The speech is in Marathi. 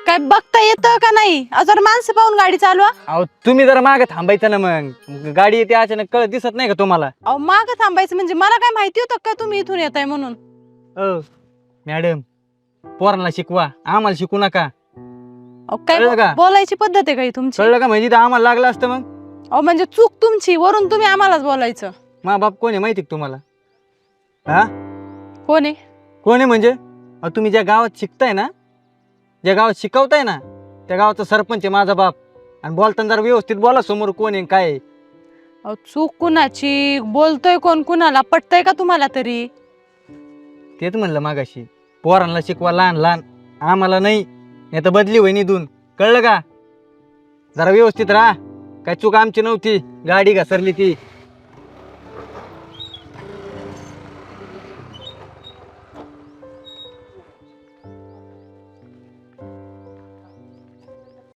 काय बघता येतं का नाही? जर माणसं पाहून गाडी चालवा. अहो तुम्ही जरा मागे थांबायचं ना, मग गाडी येते अचानक कळत दिसत नाही का तुम्हाला? अहो मागं थांबायचं म्हणजे मला काय माहिती होतं का तुम्ही इथून येताय म्हणून? मॅडम, पोरांना शिकवा, आम्हाला शिकू नका. अहो काय कळलं का? बोलायची पद्धत आहे का ही तुमची? कळलं का? म्हणजे इथं आम्हाला लागलं असतं मग. अहो म्हणजे चूक तुमची, वरून तुम्ही आम्हालाच बोलायचं. मा बाप कोण आहे माहिती का तुम्हाला? हा, कोण आहे? कोण आहे म्हणजे? अहो तुम्ही ज्या गावात शिकताय ना, ज्या गावात शिकवताय ना, त्या गावाचा सरपंच आहे माझा बाप. आणि बोलताना जरा व्यवस्थित बोला, समोर कोण आहे काय आहे. अहो चूक कुणाची? बोलतोय कोण कुणाला? पटतय का तुम्हाला तरी? तेच म्हणलं मागाशी, पोरांना शिकवा लहान लहान, आम्हाला नाही. नाही तर बदली होईन इथून. कळलं का? जरा व्यवस्थित राहा. काय चूक आमची नव्हती, गाडी घसरली ती.